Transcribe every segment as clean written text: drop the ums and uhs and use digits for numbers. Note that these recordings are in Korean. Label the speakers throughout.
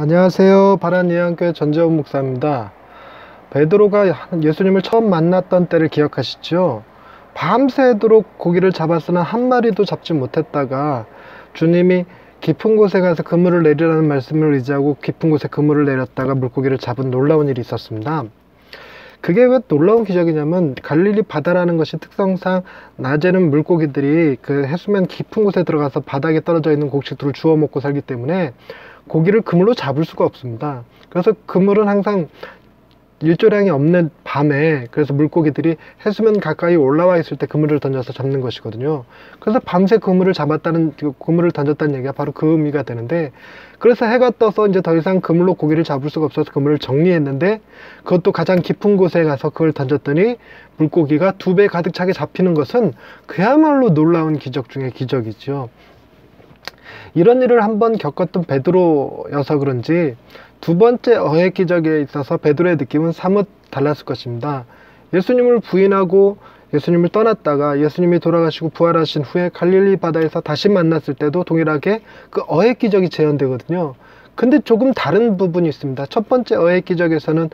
Speaker 1: 안녕하세요. 바란예안교회 전재원 목사입니다. 베드로가 예수님을 처음 만났던 때를 기억하시죠? 밤새도록 고기를 잡았으나 한 마리도 잡지 못했다가 주님이 깊은 곳에 가서 그물을 내리라는 말씀을 의지하고 깊은 곳에 그물을 내렸다가 물고기를 잡은 놀라운 일이 있었습니다. 그게 왜 놀라운 기적이냐면 갈릴리 바다라는 것이 특성상 낮에는 물고기들이 그 해수면 깊은 곳에 들어가서 바닥에 떨어져 있는 곡식들을 주워 먹고 살기 때문에 고기를 그물로 잡을 수가 없습니다. 그래서 그물은 항상 일조량이 없는 밤에, 그래서 물고기들이 해수면 가까이 올라와 있을 때 그물을 던져서 잡는 것이거든요. 그래서 밤새 그물을 던졌다는 얘기가 바로 그 의미가 되는데, 그래서 해가 떠서 이제 더 이상 그물로 고기를 잡을 수가 없어서 그물을 정리했는데, 그것도 가장 깊은 곳에 가서 그걸 던졌더니 물고기가 2배 가득 차게 잡히는 것은 그야말로 놀라운 기적 중에 기적이죠. 이런 일을 한번 겪었던 베드로여서 그런지 두 번째 어획 기적에 있어서 베드로의 느낌은 사뭇 달랐을 것입니다. 예수님을 부인하고 예수님을 떠났다가 예수님이 돌아가시고 부활하신 후에 갈릴리 바다에서 다시 만났을 때도 동일하게 그 어획 기적이 재현되거든요. 근데 조금 다른 부분이 있습니다. 첫 번째 어획 기적에서는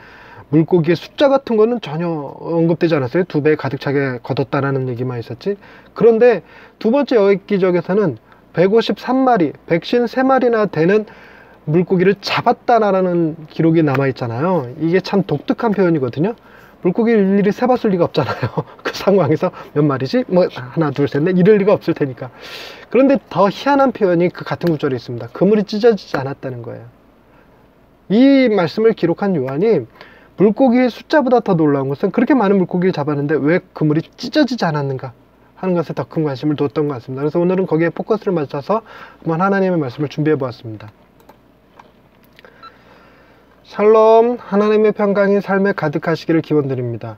Speaker 1: 물고기의 숫자 같은 거는 전혀 언급되지 않았어요. 2배 가득 차게 걷었다라는 얘기만 있었지. 그런데 두 번째 어획 기적에서는 153마리, 153마리나 되는 물고기를 잡았다라는 기록이 남아있잖아요. 이게 참 독특한 표현이거든요. 물고기를 일일이 세봤을 리가 없잖아요. 그 상황에서 몇 마리지? 뭐 하나, 둘, 셋, 넷 이럴 리가 없을 테니까. 그런데 더 희한한 표현이 그 같은 구절에 있습니다. 그물이 찢어지지 않았다는 거예요. 이 말씀을 기록한 요한이 물고기의 숫자보다 더 놀라운 것은 그렇게 많은 물고기를 잡았는데 왜 그물이 찢어지지 않았는가 하는 것에 더 큰 관심을 두었던 것 같습니다. 그래서 오늘은 거기에 포커스를 맞춰서 한번 하나님의 말씀을 준비해 보았습니다. 샬롬, 하나님의 평강이 삶에 가득하시기를 기원드립니다.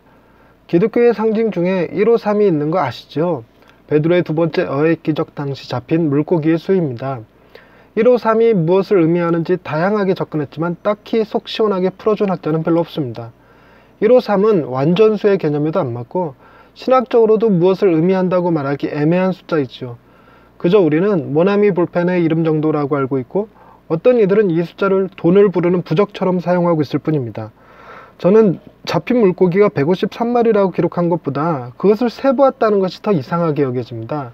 Speaker 1: 기독교의 상징 중에 153이 있는 거 아시죠? 베드로의 두 번째 어획 기적 당시 잡힌 물고기의 수입니다. 153이 무엇을 의미하는지 다양하게 접근했지만 딱히 속 시원하게 풀어준 학자는 별로 없습니다. 153은 완전수의 개념에도 안 맞고 신학적으로도 무엇을 의미한다고 말하기 애매한 숫자이죠. 그저 우리는 모나미 볼펜의 이름 정도라고 알고 있고 어떤 이들은 이 숫자를 돈을 부르는 부적처럼 사용하고 있을 뿐입니다. 저는 잡힌 물고기가 153마리라고 기록한 것보다 그것을 세보았다는 것이 더 이상하게 여겨집니다.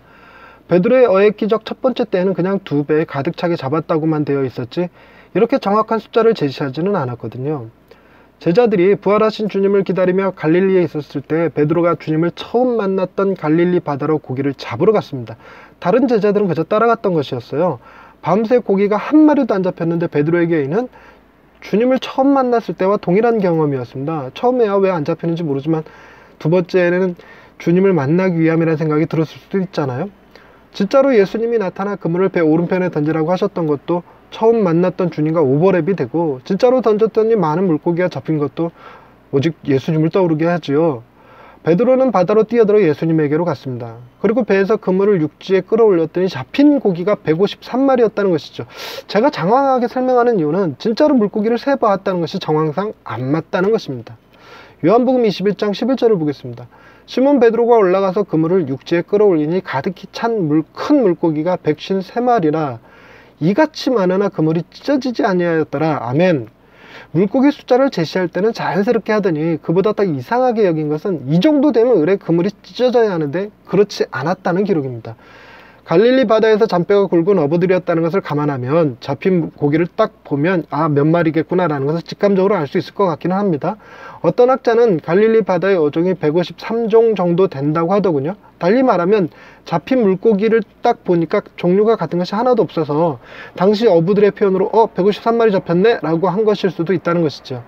Speaker 1: 베드로의 어획 기적 첫 번째 때에는 그냥 2배 가득 차게 잡았다고만 되어 있었지 이렇게 정확한 숫자를 제시하지는 않았거든요. 제자들이 부활하신 주님을 기다리며 갈릴리에 있었을 때 베드로가 주님을 처음 만났던 갈릴리 바다로 고기를 잡으러 갔습니다. 다른 제자들은 그저 따라갔던 것이었어요. 밤새 고기가 한 마리도 안 잡혔는데 베드로에게는 주님을 처음 만났을 때와 동일한 경험이었습니다. 처음에야 왜 안 잡히는지 모르지만 두 번째는 주님을 만나기 위함이라는 생각이 들었을 수도 있잖아요. 진짜로 예수님이 나타나 그물을 배 오른편에 던지라고 하셨던 것도 처음 만났던 주님과 오버랩이 되고 진짜로 던졌더니 많은 물고기가 잡힌 것도 오직 예수님을 떠오르게 하지요. 베드로는 바다로 뛰어들어 예수님에게로 갔습니다. 그리고 배에서 그물을 육지에 끌어올렸더니 잡힌 고기가 153마리였다는 것이죠. 제가 장황하게 설명하는 이유는 진짜로 물고기를 세보았다는 것이 정황상 안 맞다는 것입니다. 요한복음 21장 11절을 보겠습니다. 시몬 베드로가 올라가서 그물을 육지에 끌어올리니 가득히 찬 큰 물고기가 153마리라 이같이 많으나 그물이 찢어지지 아니하였더라. 아멘. 물고기 숫자를 제시할 때는 자연스럽게 하더니 그보다 더 이상하게 여긴 것은 이 정도 되면 의뢰 그물이 찢어져야 하는데 그렇지 않았다는 기록입니다. 갈릴리 바다에서 잔뼈가 굵은 어부들이었다는 것을 감안하면 잡힌 고기를 딱 보면 몇 마리겠구나 라는 것을 직감적으로 알 수 있을 것 같기는 합니다. 어떤 학자는 갈릴리 바다의 어종이 153종 정도 된다고 하더군요. 달리 말하면 잡힌 물고기를 딱 보니까 종류가 같은 것이 하나도 없어서 당시 어부들의 표현으로 153마리 잡혔네 라고 한 것일 수도 있다는 것이죠.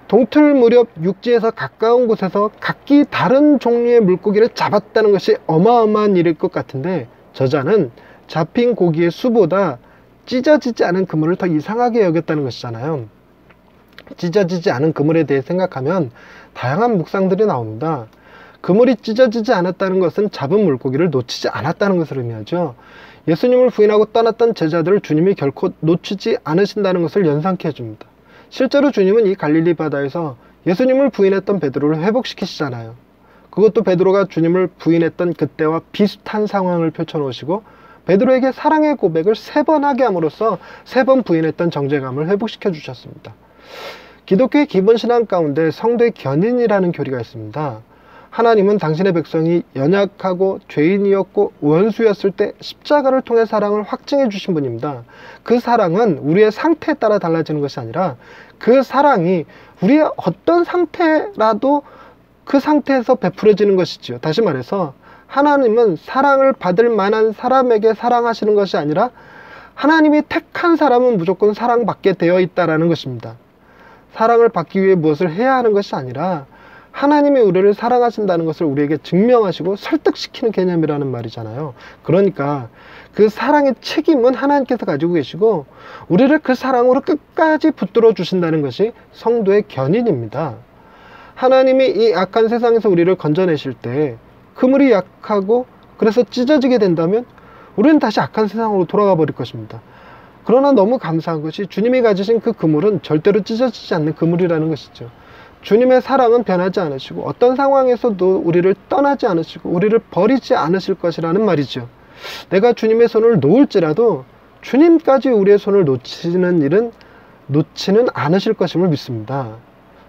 Speaker 1: 동틀 무렵 육지에서 가까운 곳에서 각기 다른 종류의 물고기를 잡았다는 것이 어마어마한 일일 것 같은데 저자는 잡힌 고기의 수보다 찢어지지 않은 그물을 더 이상하게 여겼다는 것이잖아요. 찢어지지 않은 그물에 대해 생각하면 다양한 묵상들이 나옵니다. 그물이 찢어지지 않았다는 것은 잡은 물고기를 놓치지 않았다는 것을 의미하죠. 예수님을 부인하고 떠났던 제자들을 주님이 결코 놓치지 않으신다는 것을 연상케 해줍니다. 실제로 주님은 이 갈릴리 바다에서 예수님을 부인했던 베드로를 회복시키시잖아요. 그것도 베드로가 주님을 부인했던 그때와 비슷한 상황을 펼쳐놓으시고 베드로에게 사랑의 고백을 3번 하게 함으로써 3번 부인했던 정죄감을 회복시켜 주셨습니다. 기독교의 기본 신앙 가운데 성도의 견인이라는 교리가 있습니다. 하나님은 당신의 백성이 연약하고 죄인이었고 원수였을 때 십자가를 통해 사랑을 확증해 주신 분입니다. 그 사랑은 우리의 상태에 따라 달라지는 것이 아니라 그 사랑이 우리의 어떤 상태라도 그 상태에서 베풀어지는 것이지요. 다시 말해서 하나님은 사랑을 받을 만한 사람에게 사랑하시는 것이 아니라 하나님이 택한 사람은 무조건 사랑받게 되어 있다는 것입니다. 사랑을 받기 위해 무엇을 해야 하는 것이 아니라 하나님이 우리를 사랑하신다는 것을 우리에게 증명하시고 설득시키는 개념이라는 말이잖아요. 그러니까 그 사랑의 책임은 하나님께서 가지고 계시고 우리를 그 사랑으로 끝까지 붙들어 주신다는 것이 성도의 견인입니다. 하나님이 이 악한 세상에서 우리를 건져내실 때 그물이 약하고 그래서 찢어지게 된다면 우리는 다시 악한 세상으로 돌아가 버릴 것입니다. 그러나 너무 감사한 것이 주님이 가지신 그 그물은 절대로 찢어지지 않는 그물이라는 것이죠. 주님의 사랑은 변하지 않으시고 어떤 상황에서도 우리를 떠나지 않으시고 우리를 버리지 않으실 것이라는 말이죠. 내가 주님의 손을 놓을지라도 주님까지 우리의 손을 놓지는 않으실 것임을 믿습니다.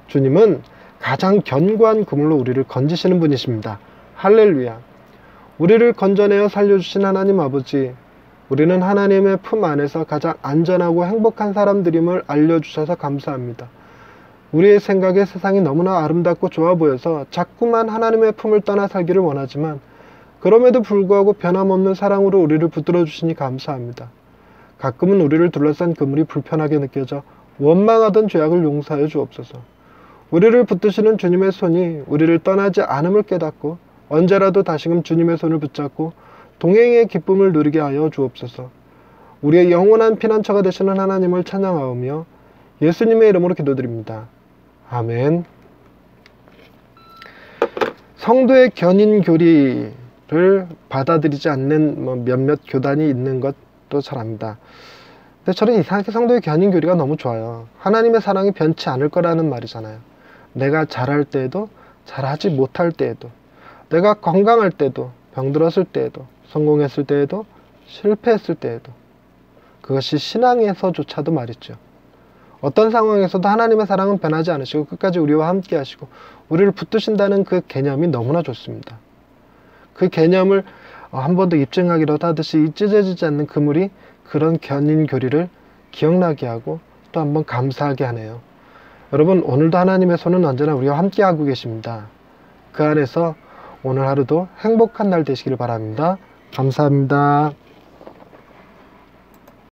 Speaker 1: 주님은 가장 견고한 그물로 우리를 건지시는 분이십니다. 할렐루야. 우리를 건져내어 살려주신 하나님 아버지, 우리는 하나님의 품 안에서 가장 안전하고 행복한 사람들임을 알려주셔서 감사합니다. 우리의 생각에 세상이 너무나 아름답고 좋아 보여서 자꾸만 하나님의 품을 떠나 살기를 원하지만 그럼에도 불구하고 변함없는 사랑으로 우리를 붙들어 주시니 감사합니다. 가끔은 우리를 둘러싼 그물이 불편하게 느껴져 원망하던 죄악을 용서하여 주옵소서. 우리를 붙드시는 주님의 손이 우리를 떠나지 않음을 깨닫고 언제라도 다시금 주님의 손을 붙잡고 동행의 기쁨을 누리게 하여 주옵소서. 우리의 영원한 피난처가 되시는 하나님을 찬양하오며 예수님의 이름으로 기도드립니다. 아멘. 성도의 견인 교리를 받아들이지 않는 몇몇 교단이 있는 것도 잘 압니다. 근데 저는 이상하게 성도의 견인 교리가 너무 좋아요. 하나님의 사랑이 변치 않을 거라는 말이잖아요. 내가 잘할 때에도 잘하지 못할 때에도, 내가 건강할 때도 병들었을 때에도, 성공했을 때에도 실패했을 때에도, 그것이 신앙에서조차도 말이죠. 어떤 상황에서도 하나님의 사랑은 변하지 않으시고 끝까지 우리와 함께 하시고 우리를 붙드신다는 그 개념이 너무나 좋습니다. 그 개념을 한 번 더 입증하기라도 하듯이 이 찢어지지 않는 그물이 그런 견인 교리를 기억나게 하고 또 한 번 감사하게 하네요. 여러분, 오늘도 하나님의 손은 언제나 우리와 함께 하고 계십니다. 그 안에서 오늘 하루도 행복한 날 되시길 바랍니다. 감사합니다.